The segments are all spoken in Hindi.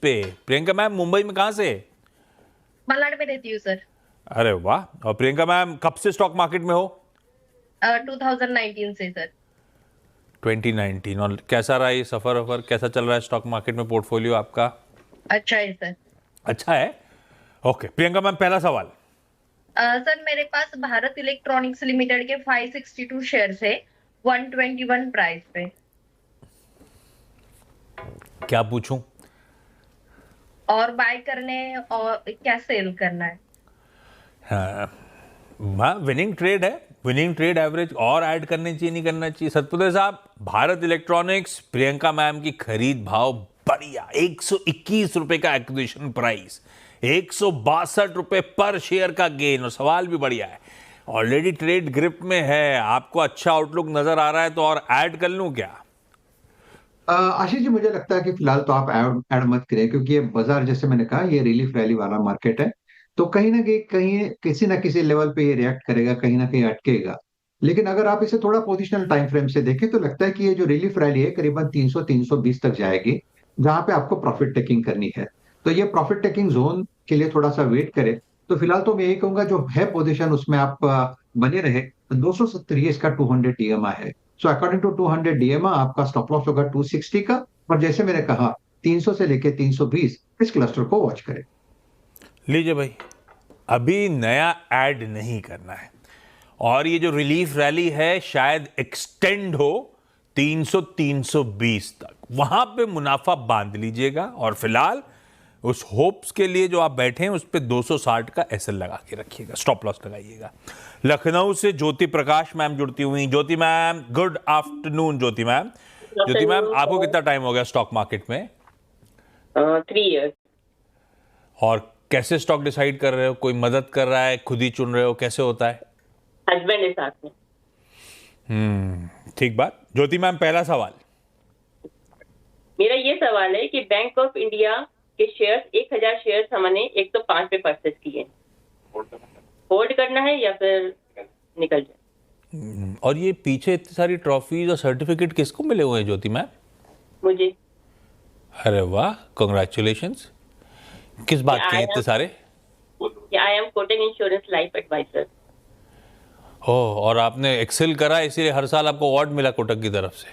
पे। प्रियंका मैम मुंबई में कहां से? मलाड में रहती हूँ सर। अरे वाह। और प्रियंका मैम कब से स्टॉक मार्केट में हो? 2019 से सर। 2019। और कैसा रहा ये सफर वफर, कैसा चल रहा है स्टॉक मार्केट में पोर्टफोलियो आपका? अच्छा है सर। अच्छा है। ओके प्रियंका मैम, पहला सवाल। सर मेरे पास भारत इलेक्ट्रॉनिक्स लिमिटेड के 562 शेयर है 121 प्राइस पे। क्या पूछूं? और बाय करने और क्या सेल करना है? हाँ, विनिंग ट्रेड है। विनिंग ट्रेड एवरेज और ऐड करनी चाहिए, नहीं करना चाहिए? सतपुते साहब, भारत इलेक्ट्रॉनिक्स प्रियंका मैम की खरीद भाव बढ़िया, 121 रुपए का एक्विजिशन प्राइस, 162 रुपए पर शेयर का गेन, और सवाल भी बढ़िया है। ऑलरेडी ट्रेड ग्रिप में है, आपको अच्छा आउटलुक नजर आ रहा है, तो और ऐड कर लूं क्या? आशीष जी, मुझे लगता है कि फिलहाल तो आप ऐड मत करें, क्योंकि ये बाजार, जैसे मैंने कहा, ये रिलीफ रैली वाला मार्केट है। तो कहीं ना कहीं किसी ना किसी लेवल पे ये रिएक्ट करेगा, कहीं ना कहीं अटकेगा। लेकिन अगर आप इसे थोड़ा पोजिशनल टाइम फ्रेम से देखें तो लगता है कि ये जो रिलीफ रैली है करीबन 300 320 तक जाएगी, जहां पे आपको प्रॉफिट टेकिंग करनी है। तो ये प्रॉफिट टेकिंग जोन के लिए थोड़ा सा वेट करें। तो फिलहाल तो मैं यही कहूंगा, जो है पोजिशन उसमें आप बने रहे। 270 ही इसका 200 डीएमआ है। सो अकॉर्डिंग टू 200 डीएमआ आपका स्टॉप लॉस होगा 260 का। और जैसे मैंने कहा, 300 से लेके 320 इस क्लस्टर को वॉच करें। लीजिए भाई, अभी नया ऐड नहीं करना है, और ये जो रिलीफ रैली है शायद एक्सटेंड हो 300 320 तक, वहां पे मुनाफा बांध लीजिएगा। और फिलहाल उस होप्स के लिए जो आप बैठे हैं उस पे 260 का एसएल लगा के रखिएगा, स्टॉप लॉस लगाइएगा। लखनऊ से ज्योति प्रकाश मैम जुड़ती हुई। ज्योति मैम, गुड आफ्टरनून। ज्योति मैम, ज्योति मैम, आपको कितना टाइम हो गया स्टॉक मार्केट में? 3 years। और कैसे स्टॉक डिसाइड कर रहे हो? कोई मदद कर रहा है, खुद ही चुन रहे हो, कैसे होता है? हस्बैंड है साथ में। ठीक बात। ज्योति मैम, पहला सवाल। मेरा ये सवाल है कि बैंक ऑफ इंडिया के शेयर्स 1000 शेयर्स हमने 105 पे परचेस किए, होल्ड करना है या फिर निकल जाए? और ये पीछे इतनी सारी ट्रॉफीज और सर्टिफिकेट किसको मिले हुए हैं ज्योति मैम? मुझे। अरे वाह, कॉन्ग्रेचुलेशंस। किस बात के हैं इतने सारे? I am Kotak insurance life advisor. Oh, और आपने एक्सेल करा इसीलिए हर साल आपको अवार्ड मिला कोटक की तरफ से।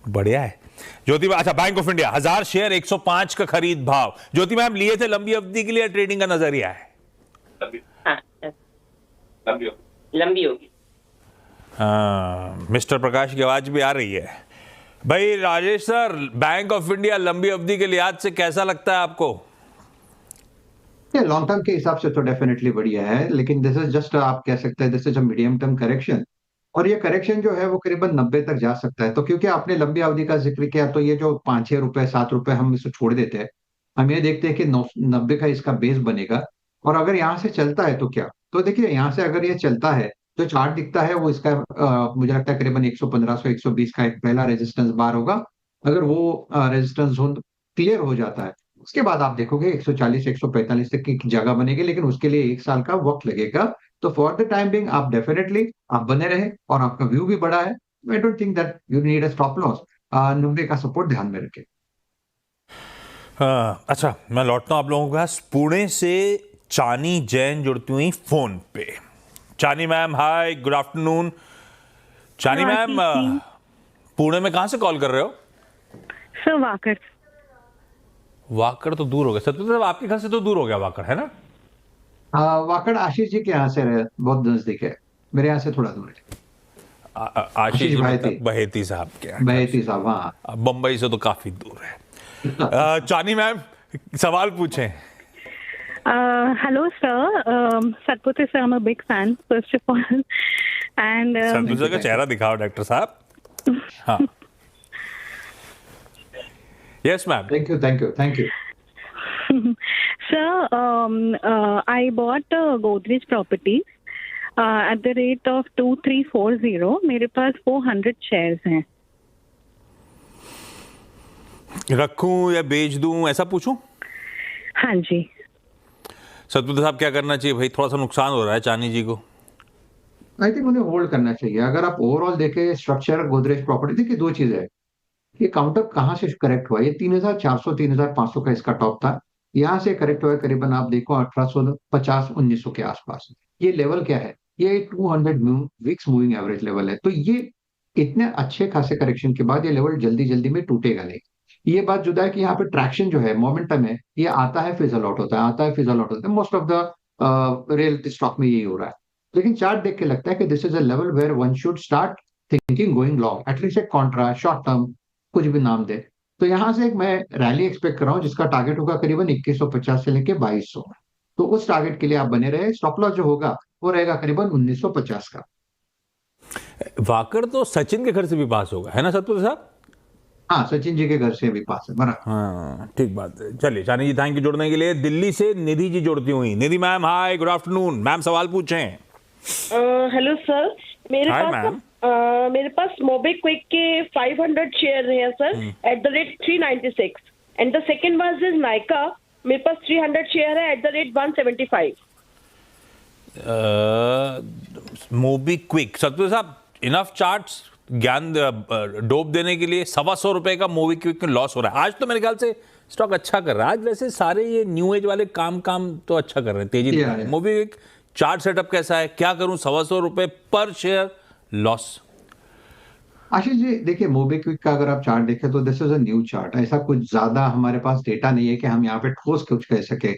बढ़िया है। ज्योति मैम, अच्छा, बैंक ऑफ इंडिया 1000 शेयर 105 का खरीद भाव। ज्योति मैम, लिए थे लंबी अवधि के लिए, ट्रेडिंग का नजरिया है? हाँ, लंबी होगी। हाँ, मिस्टर प्रकाश की आवाज भी आ रही है। भाई Rajesh sir, bank of India लंबी अवधि के लिहाज से कैसा लगता है आपको? ये लॉन्ग टर्म के हिसाब से तो डेफिनेटली बढ़िया है, लेकिन दिस इज जस्ट, आप कह सकते हैं, this is a medium term correction. और ये करेक्शन जो है वो करीबन 90 तक जा सकता है। तो क्योंकि आपने लंबी अवधि का जिक्र किया, तो ये जो 5-6 रुपए 7 रुपए हम इसे छोड़ देते हैं। हम ये देखते हैं कि 90 का इसका बेस बनेगा। और अगर यहाँ से चलता है तो क्या, तो देखिए, यहाँ से अगर ये चलता है, जो चार्ट दिखता है वो इसका मुझे लगता है करीबन 115 120 का एक पहला रेजिस्टेंस बार होगा। अगर वो रेजिस्टेंस जोन क्लियर हो जाता है, उसके बाद आप देखोगे 140 145 तक की जगह बनेगी, लेकिन उसके लिए 1 साल का वक्त लगेगा। तो फॉर द टाइम बिंग आप डेफिनेटली आप बने रहे, और आपका व्यू भी बड़ा है। I don't think that you need a stop loss. 90 का सपोर्ट ध्यान में रखें। अच्छा, मैं लौटता हूं आप लोगों के पास। पुणे से चानी जैन जुड़ती हुई फोन पे। चानी मैम, हाय, गुड आफ्टरनून। चानी मैम, पुणे में कहां से कॉल कर रहे हो? Sir walker. वाकड़ तो दूर हो गया सर, आपके घर से तो दूर हो गया वाकड़, है ना? वाकड़ आशीष जी के यहाँ से बहुत नजदीक है, मेरे यहाँ से थोड़ा दूर है। आशीष जी बहेती। मतलब बहेती साहब के यहाँ। बहेती साहब, हाँ। बंबई से तो काफी दूर है। चानी मैम, सवाल पूछें। Hello sir, Satpute sir, I am a big fan first of all. And Satpute का चेहरा दिखाओ डॉक्टर साहब। हाँ, yes ma'am. Thank you, thank you, thank you. Sir, I bought Godrej property eight the rate of 2340। मेरे पास 400 शेयर्स हैं। रखूं या बेच दूं, ऐसा पूछूं? हाँ जी। सतपुते साहब, क्या करना चाहिए भाई? थोड़ा सा नुकसान हो रहा है चानी जी को। आई थिंक उन्हें होल्ड करना चाहिए। अगर आप ओवरऑल देखें स्ट्रक्चर गोदरेज प्रॉपर्टी, देखिए दो चीजें हैं। ये काउंटर कहाँ से करेक्ट हुआ, ये 3,400 3,500 का इसका टॉप था, यहाँ से करेक्ट हुआ है करीबन आप देखो 1850 1900 के आसपास। ये लेवल क्या है, ये 200 वीक्स मूविंग एवरेज लेवल है। तो ये इतने अच्छे खासे करेक्शन के बाद ये लेवल जल्दी जल्दी में टूटेगा नहीं। ये बात जुदा है कि यहाँ पे ट्रैक्शन जो है, मोमेंटम है, ये आता है फिजल आउट होता है, आता है फिजल आउट होता है, most of the real stock में यही हो रहा है। लेकिन चार्ट देख के लगता है कि this is a level where one should start thinking going long, at least एक कॉन्ट्रा शॉर्ट टर्म कुछ भी नाम दे। तो यहाँ से एक मैं रैली एक्सपेक्ट कर रहा हूँ जिसका टारगेट होगा करीबन 2150 से लेके 2200। तो उस टारगेट के लिए आप बने रहे। स्टॉप लॉस जो होगा वो रहेगा करीबन 1950 का। वाकर तो सचिन के घर से भी पास होगा, है ना सतपुर साहब? हाँ, सचिन जी के घर से भी पास है बराबर। हाँ ठीक बात है। चलिए शानी जी, थैंक यू जुड़ने के लिए। दिल्ली से निधि जी जुड़ती हुई। Nidhi ma'am hi, good afternoon ma'am, सवाल पूछें। Hello sir, hi ma'am. मेरे पास मोबीक्विक के 500 शेयर है sir at the rate 396 and the second was is Nykaa, मेरे पास 300 शेयर है at the rate 175। MobiKwik, Satpur साहब इनफ चार्ट्स ज्ञान डोप देने के लिए। 125 रुपए का मोबी क्विक में लॉस हो रहा है। आज तो मेरे ख्याल से स्टॉक अच्छा कर रहा है। आज वैसे सारे ये न्यू एज वाले काम तो अच्छा कर रहे हैं, तेजी दिखा रहे हैं। मोबी क्विक चार्ट सेटअप कैसा है, क्या करूं? 125 रुपए पर शेयर लॉस। आशीष जी देखिए, मोबीक्विक का अगर आप चार्ट देखें तो this is a new chart. ऐसा कुछ ज्यादा हमारे पास डेटा नहीं है कि हम यहाँ पे ठोस कुछ कह सके,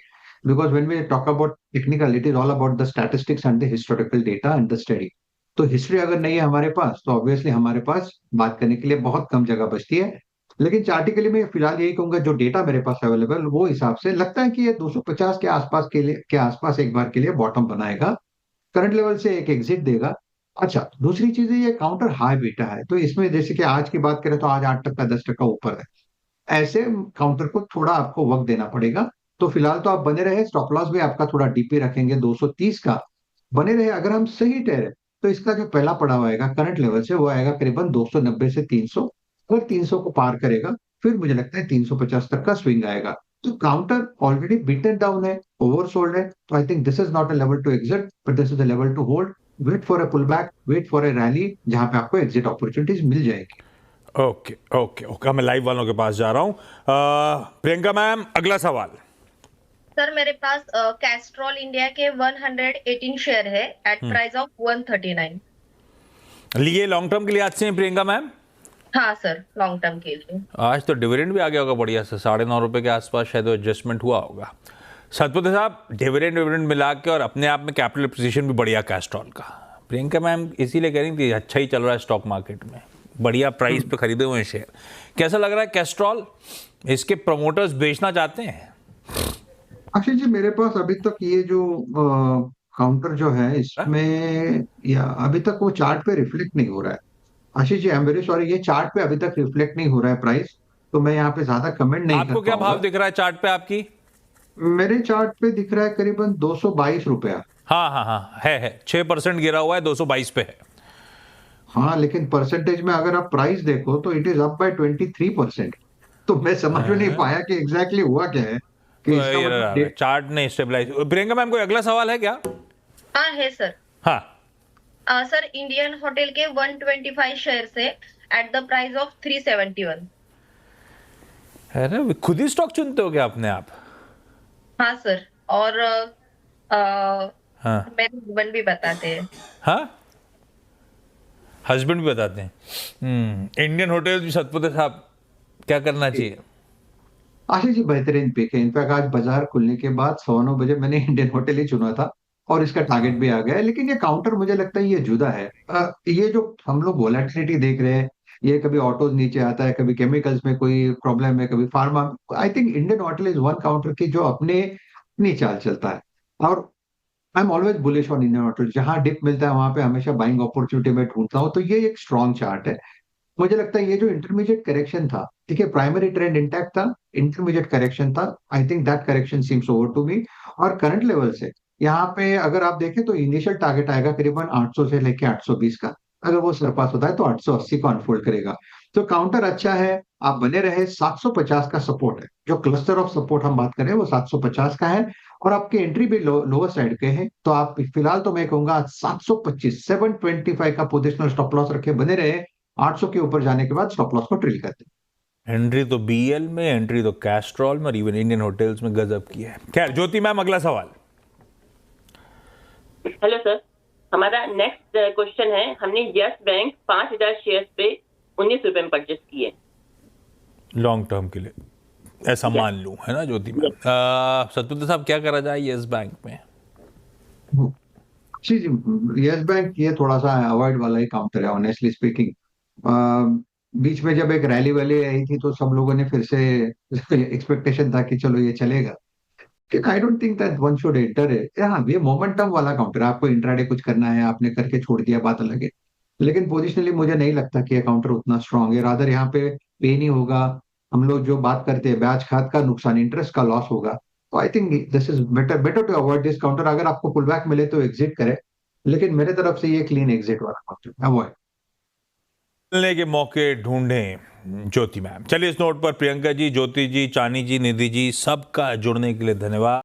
because when we talk about technical it is all about the statistics and the historical data and the study. तो हिस्ट्री अगर नहीं है हमारे पास तो ऑब्वियसली हमारे पास बात करने के लिए बहुत कम जगह बचती है। लेकिन चार्टिकली मैं फिलहाल यही कहूंगा, जो डेटा मेरे पास अवेलेबल वो हिसाब से लगता है कि ये 250 के आसपास एक बार के लिए बॉटम बनाएगा, करंट लेवल से एक एग्जिट देगा। अच्छा, दूसरी चीज है ये काउंटर हाई बीटा है, तो इसमें जैसे कि आज की बात करें तो आज 8% 10% ऊपर है। ऐसे काउंटर को थोड़ा आपको वक्त देना पड़ेगा। तो फिलहाल तो आप बने रहे, स्टॉप लॉस भी आपका थोड़ा डीपी रखेंगे 230 का, बने रहे। अगर हम सही ठहरे तो इसका जो पहला पड़ाव आएगा करंट लेवल से वो आएगा करीबन 290 से 300। अगर 300 को पार करेगा फिर मुझे लगता है 350 तक का स्विंग आएगा। तो काउंटर ऑलरेडी बीटन डाउन है, ओवरसोल्ड है, तो I think this is not a level to exit but this is a level to hold. Wait for a pull back, wait for a rally जहां पे आपको एग्जिट अपॉर्चुनिटीज मिल जाएगी। ओके ओके ओके, मैं लाइव वालों के पास जा रहा हूं। प्रियंका मैम, अगला सवाल। सर मेरे पास कैस्ट्रॉल इंडिया के 118 शेयर है एट प्राइस ऑफ 139। लिए लॉन्ग टर्म के लिए आज से हैं प्रियंका मैम? हाँ सर, लॉन्ग टर्म के लिए। आज तो डिविडेंड भी आ गया होगा बढ़िया से, 9.5 रुपए के आसपास शायद एडजस्टमेंट हुआ होगा। सतपुत्र साहब, डिविडेंड मिला के और अपने आप में कैपिटल पोजीशन भी बढ़िया कैस्ट्रॉल का। प्रियंका मैम इसीलिए कह रही थी अच्छा ही चल रहा है स्टॉक मार्केट में, बढ़िया प्राइस पे खरीदे हुए हैं शेयर। कैसा लग रहा है कैस्ट्रॉल? इसके प्रमोटर्स बेचना चाहते हैं? अक्षय जी, मेरे पास अभी तक ये जो काउंटर जो है इसमें या अभी तक वो चार्ट पे रिफ्लेक्ट नहीं हो रहा है। Ashish ji, I am very sorry, ये चार्ट पे अभी तक रिफ्लेक्ट नहीं हो रहा है प्राइस, तो मैं यहाँ पे ज्यादा कमेंट नहीं आपको कर क्या पाऊंगा। भाव दिख रहा है चार्ट पे आपकी? मेरे चार्ट पे दिख रहा है करीबन 222 रुपया। हाँ हाँ हाँ, है 6% गिरा हुआ है, 222 पे है। हाँ, लेकिन परसेंटेज में अगर आप प्राइस देखो तो इट इज अप बाय 23%। तो मैं समझ में नहीं पाया कि एग्जैक्टली हुआ क्या है कि इसका मतलब चार्ट नहीं स्टेबलाइज। प्रियंका मैम, कोई अगला सवाल है क्या? हाँ है सर। हाँ सर इंडियन होटल के 125 शेयर है एट द प्राइस ऑफ 371। अरे खुद ही स्टॉक चुनते हो क्या अपने आप? हाँ सर, और हाँ मेरे हस्बैंड भी बताते हैं। हाँ, हस्बैंड भी बताते हैं। इंडियन होटल भी सतपुत्र साहब क्या करना चाहिए? आशीष जी, बेहतरीन पिक है। इनफैक्ट आज बाजार खुलने के बाद 9:15 बजे मैंने इंडियन होटल ही चुना था और इसका टारगेट भी आ गया है। लेकिन ये काउंटर मुझे लगता है ये जुदा है। ये जो हम लोग वोलेटिलिटी देख रहे हैं, ये कभी ऑटोज नीचे आता है, कभी केमिकल्स में कोई प्रॉब्लम है, कभी pharma. I think Indian hotel is one counter की जो अपनी चाल चलता है। और I am always bullish on Indian hotel. जहां डिप मिलता है वहां पे हमेशा बाइंग अपॉर्चुनिटी में ढूंढता हूँ। तो ये एक स्ट्रॉन्ग चार्ट है। मुझे लगता है ये जो इंटरमीडिएट करेक्शन था, ठीक है, प्राइमरी ट्रेंड इंटैक्ट था, इंटरमीडिएट करेक्शन था। I think that correction seems over to me. और करंट लेवल से यहाँ पे अगर आप देखें तो इनिशियल टारगेट आएगा करीबन 800 से लेके 820 का। अगर वो सरपास होता है तो 880 को अनफोल्ड करेगा। तो काउंटर अच्छा है, आप बने रहे। 750 का सपोर्ट है, जो क्लस्टर ऑफ सपोर्ट हम बात करें वो 750 का है। और आपके एंट्री भी लोअर साइड के हैं। तो आप फिलहाल तो मैं कहूंगा 725 725 का पोजिशनल स्टॉप लॉस रखे, बने रहे। 800 के ऊपर जाने के बाद स्टॉप लॉस को ट्रिल करते हैं। एंट्री तो बीएल में, एंट्री तो कैस्ट्रॉल में और इवन इंडियन होटल्स में गजब की है। खैर ज्योति मैम, अगला सवाल। हेलो सर, हमारा नेक्स्ट क्वेश्चन है, हमने यस बैंक 5000 शेयर्स पे 19 रुपए में परचेस किए। लॉन्ग टर्म के लिए ऐसा मान लूं, है ना ज्योति मैम? सतविंदर साहब, क्या करा जाए यस बैंक में? जी जी, यस बैंक ये थोड़ा सा अवॉइड वाला ही काउंटर है ऑनेस्टली स्पीकिंग। बीच में जब एक रैली वैली आई थी तो सब लोगों ने फिर से एक्सपेक्टेशन था कि चलो ये चलेगा। I don't think that one should enter है। हाँ, ये मोमेंटम वाला काउंटर है, आपको इंट्राडे कुछ करना है, आपने करके छोड़ दिया, बात अलग है। लेकिन पोजिशनली मुझे नहीं लगता कि ये काउंटर उतना स्ट्रांग है। रादर यहाँ पे पे नहीं होगा, हम लोग जो बात करते हैं ब्याज खात का नुकसान, इंटरेस्ट का लॉस होगा। तो I think this is better to avoid this counter. अगर आपको पुल बैक मिले तो एग्जिट करें, लेकिन मेरे तरफ से ये क्लीन एग्जिट वाला काउंटर अवॉइड। मिलने के मौके ढूंढें ज्योति मैम। चलिए इस नोट पर प्रियंका जी, ज्योति जी, चानी जी, निधि जी, सबका जुड़ने के लिए धन्यवाद।